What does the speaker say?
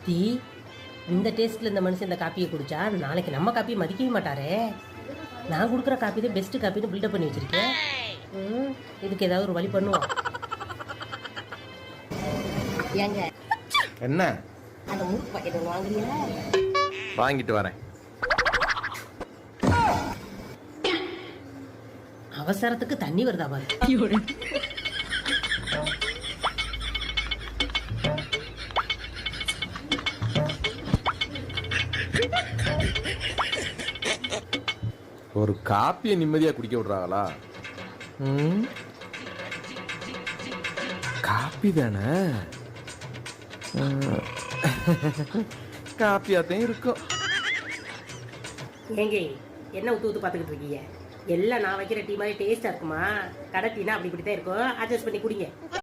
தீ இந்த டேஸ்ட்ல இந்த மனுஷன் இந்த காப்பியை குடிச்சா நாளைக்கு நம்ம காப்பியை மதிக்கவே மாட்டாரே. நான் கொடுக்குற காப்பி தான் பெஸ்ட் காப்பின்னு பில்டப் பண்ணி வச்சிருக்கேன். இதுக்கு ஏதாவது ஒரு வழி பண்ணுவோம். ஏங்க என்ன அந்த முறுக்கு பாக்கெட் ஒன்று வாங்குறீங்களா? வாங்கிட்டு வரேன். அவசரத்துக்கு தண்ணி வருதா பாரு. ஒரு காப்பியை நிம்மதியா குடிக்க விடுறாங்களா? காப்பி தானே, காப்பியாத்தையும் இருக்கும். ஏங்க என்ன ஊத்து ஊத்து பார்த்துக்கிட்டு இருக்கீங்க? எல்லாம் நான் வைக்கிற டீ மாதிரி டேஸ்டா இருக்குமா? கடை டீனா அப்படி இப்படி தான் இருக்கும். அட்ஜஸ்ட் பண்ணி குடிங்க.